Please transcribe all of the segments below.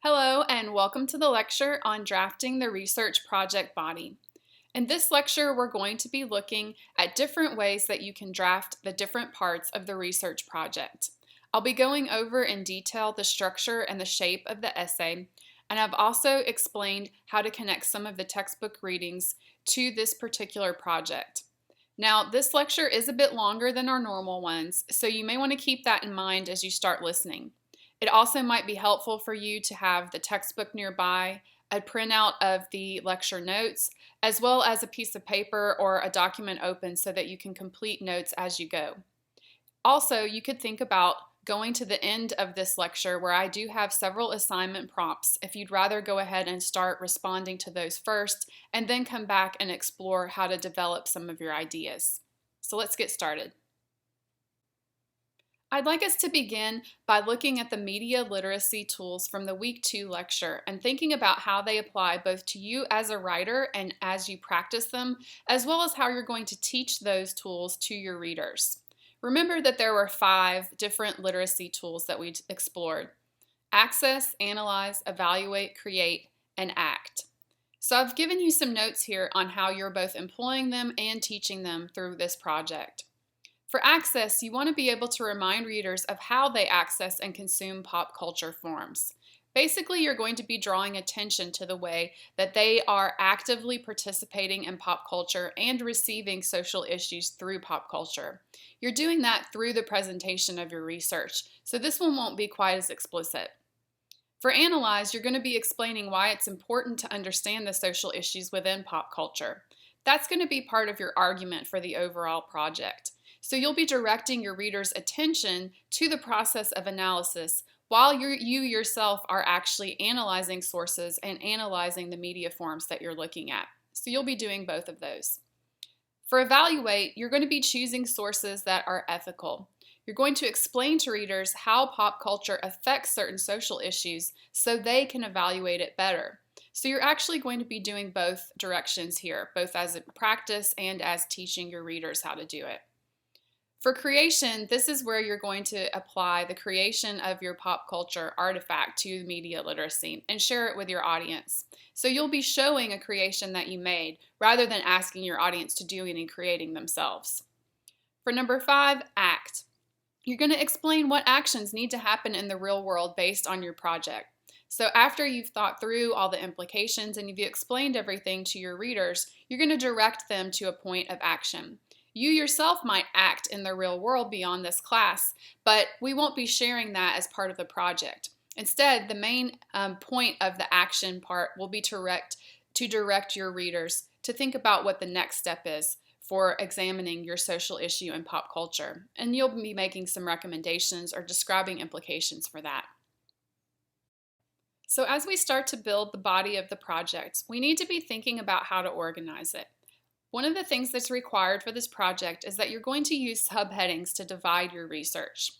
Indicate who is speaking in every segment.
Speaker 1: Hello and welcome to the lecture on drafting the research project body. In this lecture, we're going to be looking at different ways that you can draft the different parts of the research project. I'll be going over in detail the structure and the shape of the essay, and I've also explained how to connect some of the textbook readings to this particular project. Now, this lecture is a bit longer than our normal ones, so you may want to keep that in mind as you start listening. It also might be helpful for you to have the textbook nearby, a printout of the lecture notes, as well as a piece of paper or a document open so that you can complete notes as you go. Also, you could think about going to the end of this lecture where I do have several assignment prompts if you'd rather go ahead and start responding to those first and then come back and explore how to develop some of your ideas. So let's get started. I'd like us to begin by looking at the media literacy tools from the Week 2 lecture and thinking about how they apply both to you as a writer and as you practice them, as well as how you're going to teach those tools to your readers. Remember that there were 5 different literacy tools that we explored: access, analyze, evaluate, create, and act. So I've given you some notes here on how you're both employing them and teaching them through this project. For access, you want to be able to remind readers of how they access and consume pop culture forms. Basically, you're going to be drawing attention to the way that they are actively participating in pop culture and receiving social issues through pop culture. You're doing that through the presentation of your research, so this one won't be quite as explicit. For analyze, you're going to be explaining why it's important to understand the social issues within pop culture. That's going to be part of your argument for the overall project. So you'll be directing your readers' attention to the process of analysis while you yourself are actually analyzing sources and analyzing the media forms that you're looking at. So you'll be doing both of those. For evaluate, you're going to be choosing sources that are ethical. You're going to explain to readers how pop culture affects certain social issues so they can evaluate it better. So you're actually going to be doing both directions here, both as a practice and as teaching your readers how to do it. For creation, this is where you're going to apply the creation of your pop culture artifact to media literacy and share it with your audience. So you'll be showing a creation that you made rather than asking your audience to do any creating themselves. For number 5, act. You're going to explain what actions need to happen in the real world based on your project. So after you've thought through all the implications and you've explained everything to your readers, you're going to direct them to a point of action. You yourself might act in the real world beyond this class, but we won't be sharing that as part of the project. Instead, the main point of the action part will be to direct your readers to think about what the next step is for examining your social issue in pop culture. And you'll be making some recommendations or describing implications for that. So as we start to build the body of the project, we need to be thinking about how to organize it. One of the things that's required for this project is that you're going to use subheadings to divide your research.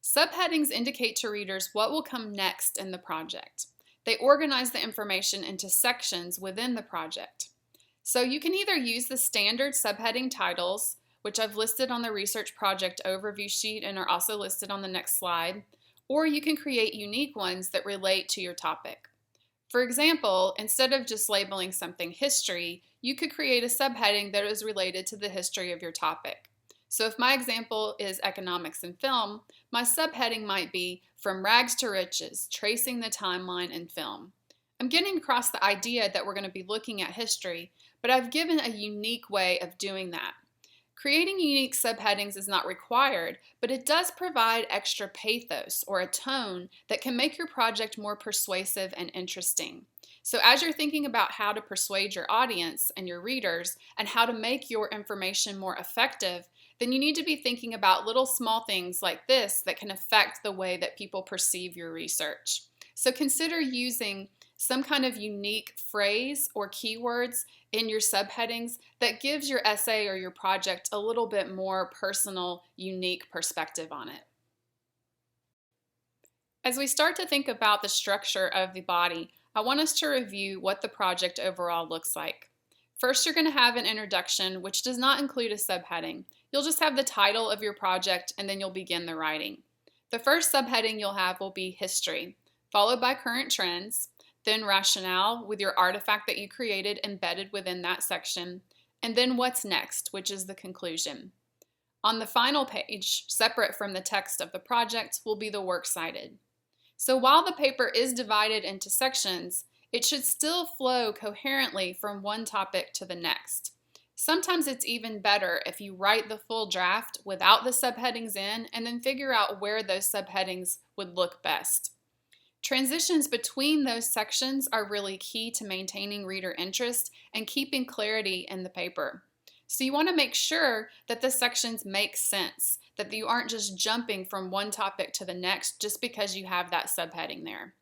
Speaker 1: Subheadings indicate to readers what will come next in the project. They organize the information into sections within the project. So you can either use the standard subheading titles, which I've listed on the research project overview sheet and are also listed on the next slide, or you can create unique ones that relate to your topic. For example, instead of just labeling something history, you could create a subheading that is related to the history of your topic. So if my example is economics and film, my subheading might be From Rags to Riches, Tracing the Timeline in Film. I'm getting across the idea that we're going to be looking at history, but I've given a unique way of doing that. Creating unique subheadings is not required, but it does provide extra pathos or a tone that can make your project more persuasive and interesting. So as you're thinking about how to persuade your audience and your readers and how to make your information more effective, then you need to be thinking about little small things like this that can affect the way that people perceive your research. So consider using some kind of unique phrase or keywords in your subheadings that gives your essay or your project a little bit more personal, unique perspective on it. As we start to think about the structure of the body, I want us to review what the project overall looks like. First, you're going to have an introduction, which does not include a subheading. You'll just have the title of your project and then you'll begin the writing. The first subheading you'll have will be history. followed by current trends, then rationale with your artifact that you created embedded within that section, and then what's next, which is the conclusion. On the final page, separate from the text of the project, will be the works cited. So while the paper is divided into sections, it should still flow coherently from one topic to the next. Sometimes it's even better if you write the full draft without the subheadings in and then figure out where those subheadings would look best. Transitions between those sections are really key to maintaining reader interest and keeping clarity in the paper. So you want to make sure that the sections make sense, that you aren't just jumping from one topic to the next just because you have that subheading there.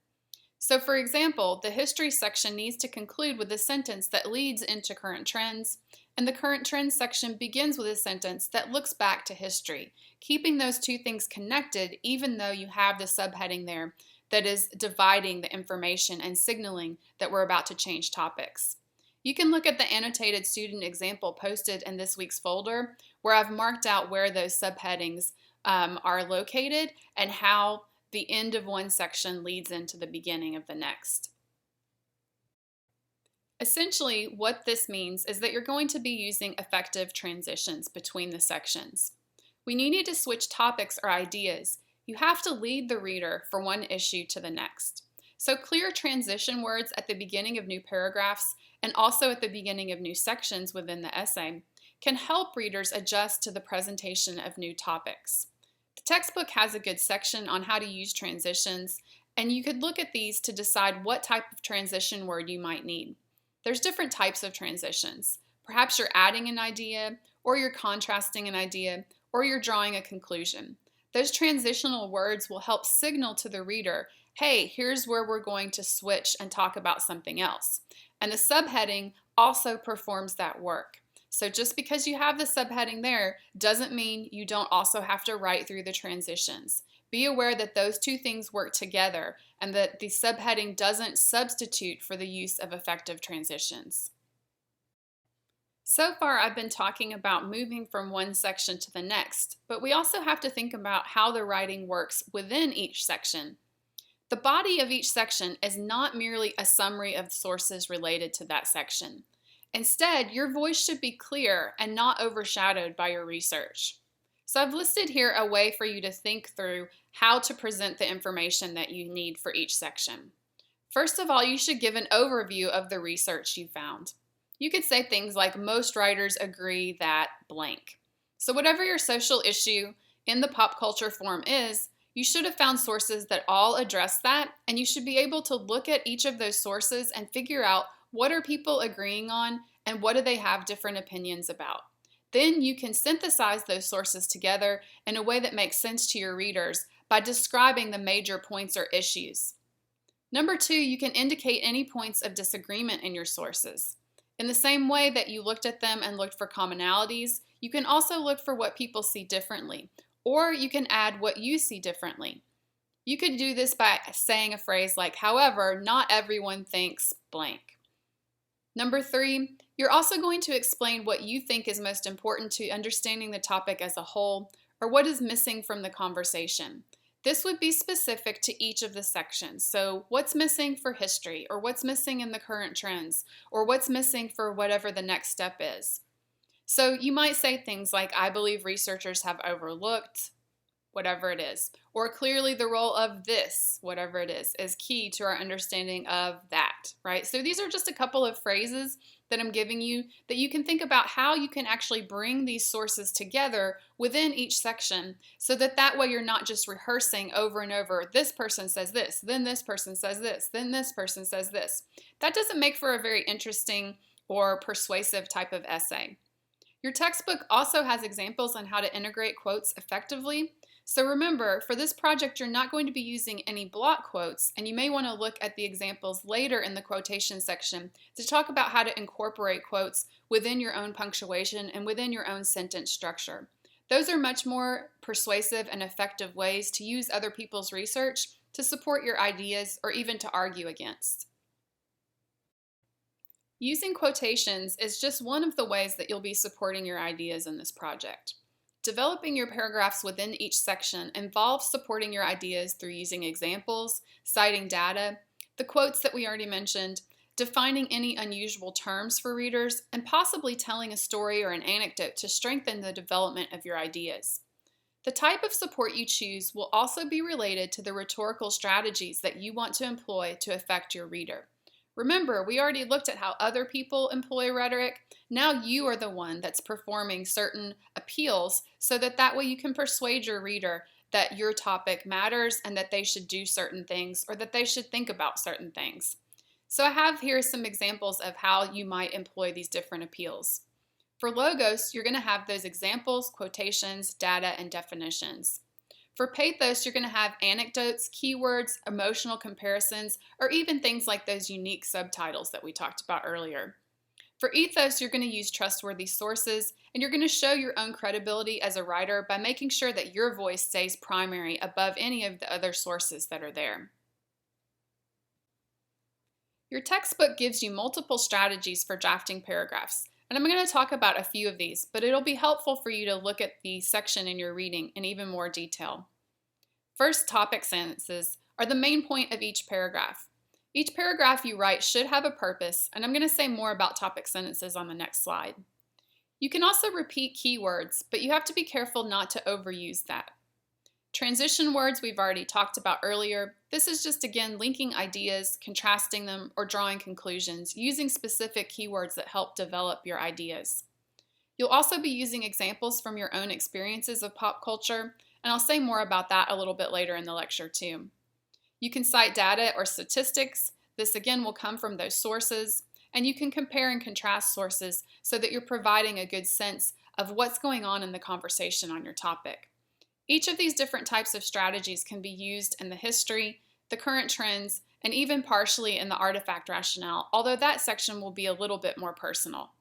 Speaker 1: So for example, the history section needs to conclude with a sentence that leads into current trends, and the current trends section begins with a sentence that looks back to history, keeping those two things connected even though you have the subheading there that is dividing the information and signaling that we're about to change topics. You can look at the annotated student example posted in this week's folder where I've marked out where those subheadings are located and how the end of one section leads into the beginning of the next. Essentially, what this means is that you're going to be using effective transitions between the sections. When you need to switch topics or ideas, you have to lead the reader from one issue to the next. So clear transition words at the beginning of new paragraphs and also at the beginning of new sections within the essay can help readers adjust to the presentation of new topics. The textbook has a good section on how to use transitions, and you could look at these to decide what type of transition word you might need. There's different types of transitions. Perhaps you're adding an idea, or you're contrasting an idea, or you're drawing a conclusion. Those transitional words will help signal to the reader, hey, here's where we're going to switch and talk about something else. And the subheading also performs that work. So just because you have the subheading there doesn't mean you don't also have to write through the transitions. Be aware that those two things work together and that the subheading doesn't substitute for the use of effective transitions. So far, I've been talking about moving from one section to the next, but we also have to think about how the writing works within each section. The body of each section is not merely a summary of sources related to that section. Instead, your voice should be clear and not overshadowed by your research. So I've listed here a way for you to think through how to present the information that you need for each section. First of all, you should give an overview of the research you found. You could say things like, most writers agree that blank. So whatever your social issue in the pop culture form is, you should have found sources that all address that, and you should be able to look at each of those sources and figure out what are people agreeing on and what do they have different opinions about. Then you can synthesize those sources together in a way that makes sense to your readers by describing the major points or issues. Number 2, you can indicate any points of disagreement in your sources. In the same way that you looked at them and looked for commonalities, you can also look for what people see differently, or you can add what you see differently. You could do this by saying a phrase like, however, not everyone thinks blank. Number 3, you're also going to explain what you think is most important to understanding the topic as a whole, or what is missing from the conversation. This would be specific to each of the sections. So what's missing for history, or what's missing in the current trends, or what's missing for whatever the next step is. So you might say things like, I believe researchers have overlooked, whatever it is, or clearly the role of this, whatever it is key to our understanding of that, right? So these are just a couple of phrases that I'm giving you that you can think about how you can actually bring these sources together within each section so that way you're not just rehearsing over and over, this person says this, then this person says this, then this person says this. That doesn't make for a very interesting or persuasive type of essay. Your textbook also has examples on how to integrate quotes effectively. So remember, for this project, you're not going to be using any block quotes, and you may want to look at the examples later in the quotation section to talk about how to incorporate quotes within your own punctuation and within your own sentence structure. Those are much more persuasive and effective ways to use other people's research to support your ideas or even to argue against. Using quotations is just one of the ways that you'll be supporting your ideas in this project. developing your paragraphs within each section involves supporting your ideas through using examples, citing data, the quotes that we already mentioned, defining any unusual terms for readers, and possibly telling a story or an anecdote to strengthen the development of your ideas. The type of support you choose will also be related to the rhetorical strategies that you want to employ to affect your reader. Remember, we already looked at how other people employ rhetoric. Now you are the one that's performing certain appeals so that way you can persuade your reader that your topic matters and that they should do certain things or that they should think about certain things. So I have here some examples of how you might employ these different appeals. For logos, you're going to have those examples, quotations, data, and definitions. For pathos, you're going to have anecdotes, keywords, emotional comparisons, or even things like those unique subtitles that we talked about earlier. For ethos, you're going to use trustworthy sources, and you're going to show your own credibility as a writer by making sure that your voice stays primary above any of the other sources that are there. Your textbook gives you multiple strategies for drafting paragraphs, and I'm going to talk about a few of these, but it'll be helpful for you to look at the section in your reading in even more detail. First, topic sentences are the main point of each paragraph. Each paragraph you write should have a purpose, and I'm going to say more about topic sentences on the next slide. You can also repeat keywords, but you have to be careful not to overuse that. Transition words we've already talked about earlier. This is just, again, linking ideas, contrasting them, or drawing conclusions using specific keywords that help develop your ideas. You'll also be using examples from your own experiences of pop culture, and I'll say more about that a little bit later in the lecture too. You can cite data or statistics. This again will come from those sources, and you can compare and contrast sources so that you're providing a good sense of what's going on in the conversation on your topic. Each of these different types of strategies can be used in the history, the current trends, and even partially in the artifact rationale, although that section will be a little bit more personal.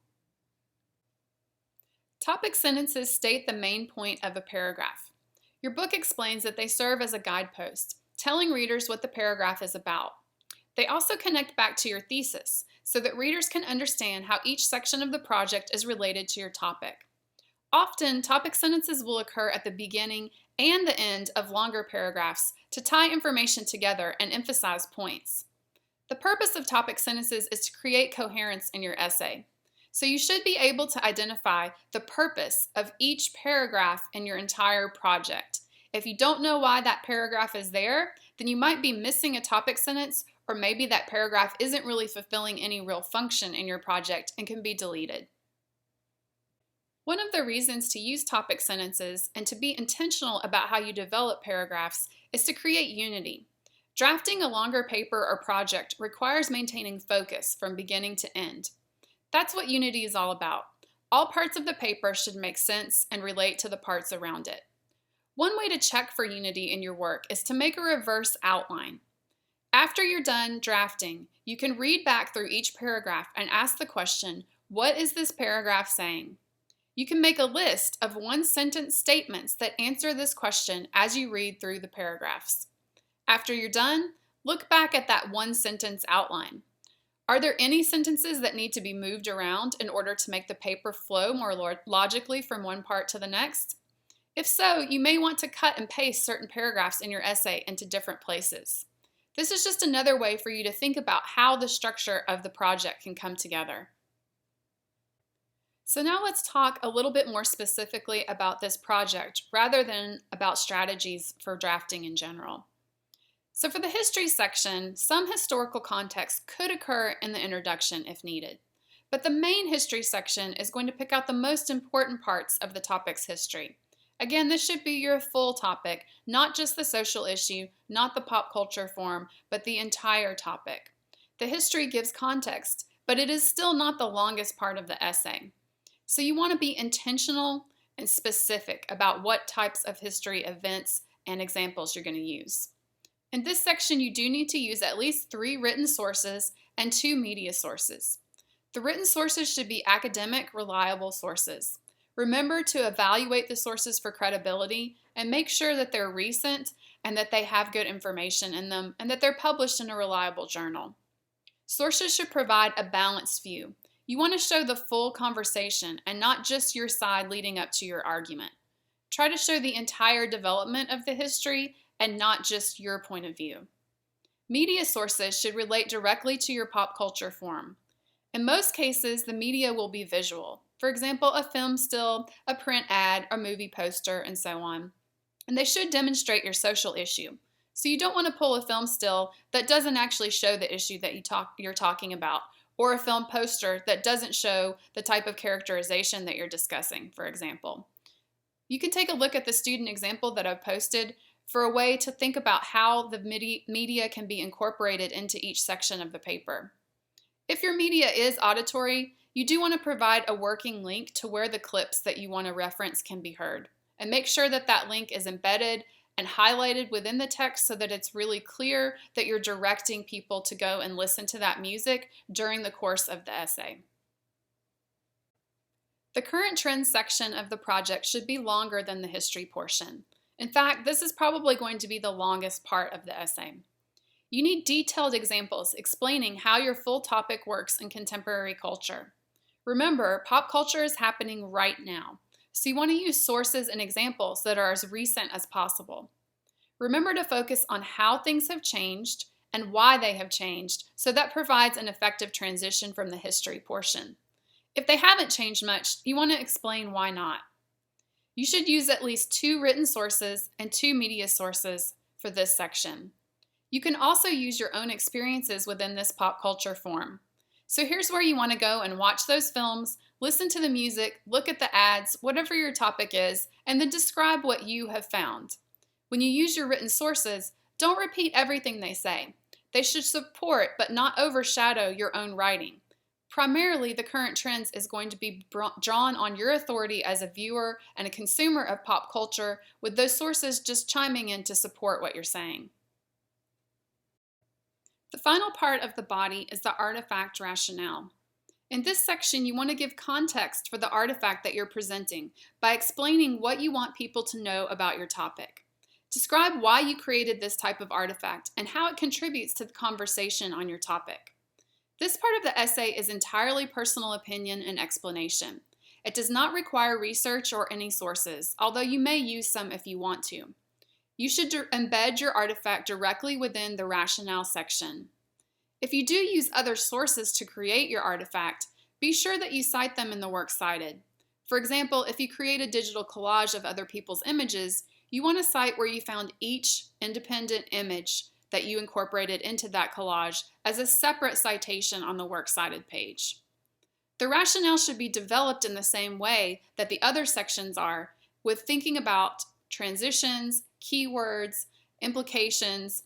Speaker 1: Topic sentences state the main point of a paragraph. Your book explains that they serve as a guidepost, telling readers what the paragraph is about. They also connect back to your thesis, so that readers can understand how each section of the project is related to your topic. Often, topic sentences will occur at the beginning and the end of longer paragraphs to tie information together and emphasize points. The purpose of topic sentences is to create coherence in your essay. So you should be able to identify the purpose of each paragraph in your entire project. If you don't know why that paragraph is there, then you might be missing a topic sentence, or maybe that paragraph isn't really fulfilling any real function in your project and can be deleted. One of the reasons to use topic sentences and to be intentional about how you develop paragraphs is to create unity. Drafting a longer paper or project requires maintaining focus from beginning to end. That's what unity is all about. All parts of the paper should make sense and relate to the parts around it. One way to check for unity in your work is to make a reverse outline. After you're done drafting, you can read back through each paragraph and ask the question, what is this paragraph saying? You can make a list of one-sentence statements that answer this question as you read through the paragraphs. After you're done, look back at that one-sentence outline. Are there any sentences that need to be moved around in order to make the paper flow more logically from one part to the next? If so, you may want to cut and paste certain paragraphs in your essay into different places. This is just another way for you to think about how the structure of the project can come together. So now let's talk a little bit more specifically about this project rather than about strategies for drafting in general. So for the history section, some historical context could occur in the introduction if needed. But the main history section is going to pick out the most important parts of the topic's history. Again, this should be your full topic, not just the social issue, not the pop culture form, but the entire topic. The history gives context, but it is still not the longest part of the essay. So you want to be intentional and specific about what types of history events and examples you're going to use. In this section, you do need to use at least 3 written sources and 2 media sources. The written sources should be academic, reliable sources. Remember to evaluate the sources for credibility and make sure that they're recent and that they have good information in them and that they're published in a reliable journal. Sources should provide a balanced view. You want to show the full conversation and not just your side leading up to your argument. Try to show the entire development of the history and not just your point of view. Media sources should relate directly to your pop culture form. In most cases, the media will be visual. For example, a film still, a print ad, a movie poster, and so on. And they should demonstrate your social issue. So you don't want to pull a film still that doesn't actually show the issue that you're talking about, or a film poster that doesn't show the type of characterization that you're discussing, for example. You can take a look at the student example that I've posted for a way to think about how the media can be incorporated into each section of the paper. If your media is auditory, you do want to provide a working link to where the clips that you want to reference can be heard. And make sure that that link is embedded and highlighted within the text so that it's really clear that you're directing people to go and listen to that music during the course of the essay. The current trends section of the project should be longer than the history portion. In fact, this is probably going to be the longest part of the essay. You need detailed examples explaining how your full topic works in contemporary culture. Remember, pop culture is happening right now, so you want to use sources and examples that are as recent as possible. Remember to focus on how things have changed and why they have changed, so that provides an effective transition from the history portion. If they haven't changed much, you want to explain why not. You should use at least 2 written sources and 2 media sources for this section. You can also use your own experiences within this pop culture form. So here's where you want to go and watch those films, listen to the music, look at the ads, whatever your topic is, and then describe what you have found. When you use your written sources, don't repeat everything they say. They should support but not overshadow your own writing. Primarily, the current trends is going to be drawn on your authority as a viewer and a consumer of pop culture, with those sources just chiming in to support what you're saying. The final part of the body is the artifact rationale. In this section, you want to give context for the artifact that you're presenting by explaining what you want people to know about your topic. Describe why you created this type of artifact and how it contributes to the conversation on your topic. This part of the essay is entirely personal opinion and explanation. It does not require research or any sources, although you may use some if you want to. You should embed your artifact directly within the rationale section. If you do use other sources to create your artifact, be sure that you cite them in the work cited. For example, if you create a digital collage of other people's images, you want to cite where you found each independent image that you incorporated into that collage as a separate citation on the works cited page. The rationale should be developed in the same way that the other sections are, with thinking about transitions, keywords, implications,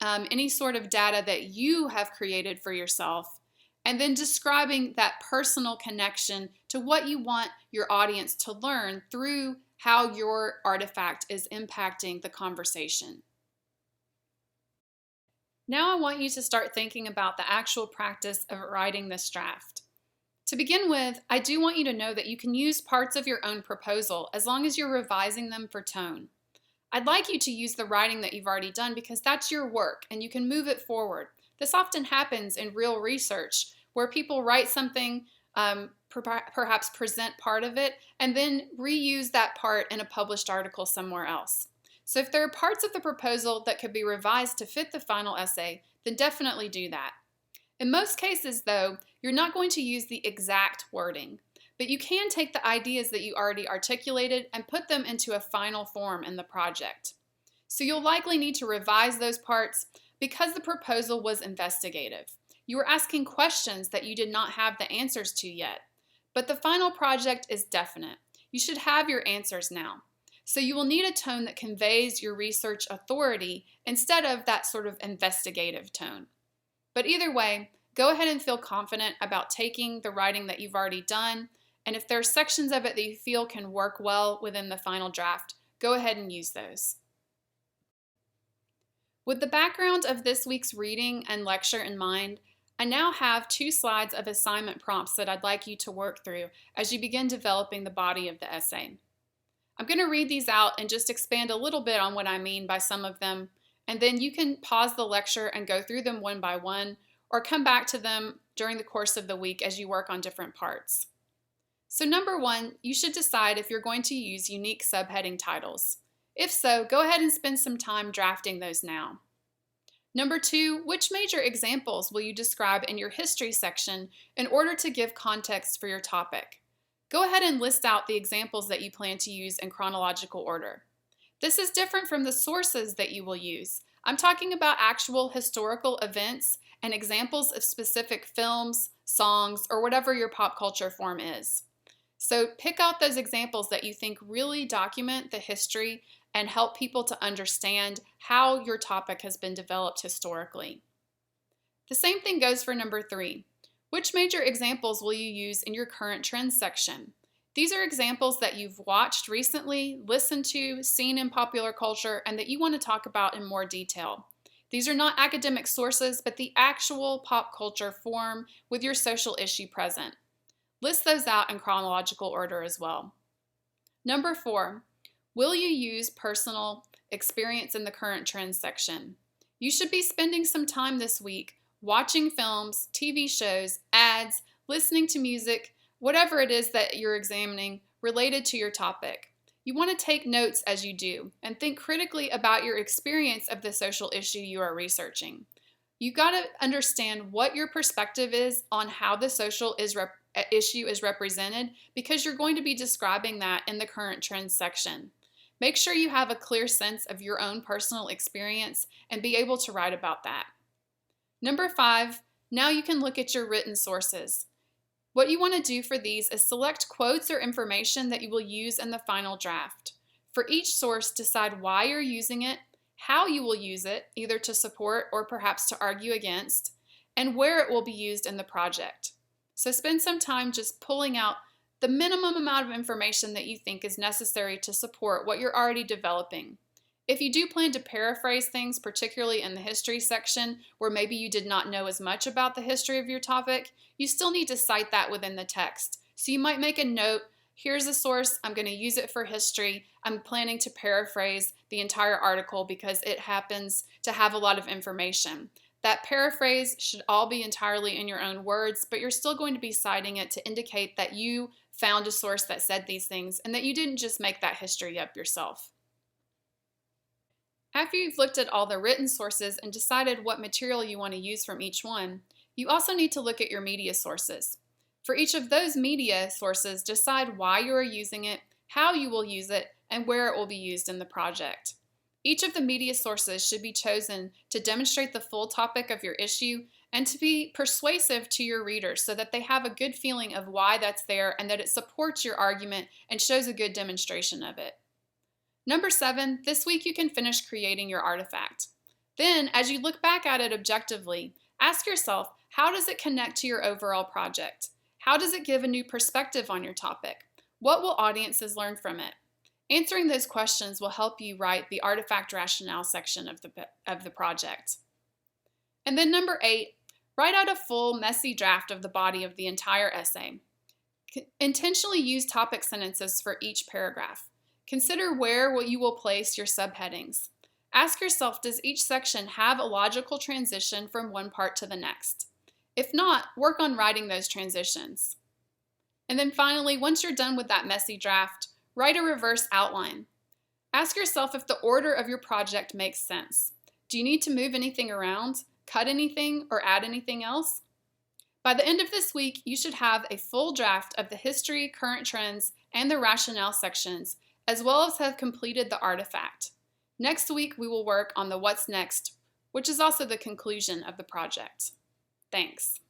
Speaker 1: any sort of data that you have created for yourself, and then describing that personal connection to what you want your audience to learn through how your artifact is impacting the conversation. Now I want you to start thinking about the actual practice of writing this draft. To begin with, I do want you to know that you can use parts of your own proposal as long as you're revising them for tone. I'd like you to use the writing that you've already done because that's your work and you can move it forward. This often happens in real research where people write something, perhaps present part of it, and then reuse that part in a published article somewhere else. So if there are parts of the proposal that could be revised to fit the final essay, then definitely do that. In most cases, though, you're not going to use the exact wording, but you can take the ideas that you already articulated and put them into a final form in the project. So you'll likely need to revise those parts because the proposal was investigative. You were asking questions that you did not have the answers to yet, but the final project is definite. You should have your answers now. So you will need a tone that conveys your research authority instead of that sort of investigative tone. But either way, go ahead and feel confident about taking the writing that you've already done, and if there are sections of it that you feel can work well within the final draft, go ahead and use those. With the background of this week's reading and lecture in mind, I now have 2 slides of assignment prompts that I'd like you to work through as you begin developing the body of the essay. I'm going to read these out and just expand a little bit on what I mean by some of them, and then you can pause the lecture and go through them one by one, or come back to them during the course of the week as you work on different parts. So number one, you should decide if you're going to use unique subheading titles. If so, go ahead and spend some time drafting those now. Number two, which major examples will you describe in your history section in order to give context for your topic? Go ahead and list out the examples that you plan to use in chronological order. This is different from the sources that you will use. I'm talking about actual historical events and examples of specific films, songs, or whatever your pop culture form is. So pick out those examples that you think really document the history and help people to understand how your topic has been developed historically. The same thing goes for number three. Which major examples will you use in your current trends section? These are examples that you've watched recently, listened to, seen in popular culture, and that you want to talk about in more detail. These are not academic sources, but the actual pop culture form with your social issue present. List those out in chronological order as well. Number four, will you use personal experience in the current trends section? You should be spending some time this week watching films, TV shows, ads, listening to music, whatever it is that you're examining related to your topic. You want to take notes as you do and think critically about your experience of the social issue you are researching. You got to understand what your perspective is on how the social issue is represented because you're going to be describing that in the current trends section. Make sure you have a clear sense of your own personal experience and be able to write about that. Number five, now you can look at your written sources. What you want to do for these is select quotes or information that you will use in the final draft. For each source, decide why you're using it, how you will use it, either to support or perhaps to argue against, and where it will be used in the project. So spend some time just pulling out the minimum amount of information that you think is necessary to support what you're already developing. If you do plan to paraphrase things, particularly in the history section, where maybe you did not know as much about the history of your topic, you still need to cite that within the text. So you might make a note, here's a source, I'm going to use it for history, I'm planning to paraphrase the entire article because it happens to have a lot of information. That paraphrase should all be entirely in your own words, but you're still going to be citing it to indicate that you found a source that said these things and that you didn't just make that history up yourself. After you've looked at all the written sources and decided what material you want to use from each one, you also need to look at your media sources. For each of those media sources, decide why you are using it, how you will use it, and where it will be used in the project. Each of the media sources should be chosen to demonstrate the full topic of your issue and to be persuasive to your readers so that they have a good feeling of why that's there and that it supports your argument and shows a good demonstration of it. Number 7, this week you can finish creating your artifact. Then, as you look back at it objectively, ask yourself, how does it connect to your overall project? How does it give a new perspective on your topic? What will audiences learn from it? Answering those questions will help you write the artifact rationale section of the project. And then number 8, write out a full, messy draft of the body of the entire essay. Intentionally use topic sentences for each paragraph. Consider where you will place your subheadings. Ask yourself, does each section have a logical transition from one part to the next? If not, work on writing those transitions. And then finally, once you're done with that messy draft, write a reverse outline. Ask yourself if the order of your project makes sense. Do you need to move anything around, cut anything, or add anything else? By the end of this week, you should have a full draft of the history, current trends, and the rationale sections, as well as have completed the artifact. Next week, we will work on the what's next, which is also the conclusion of the project. Thanks.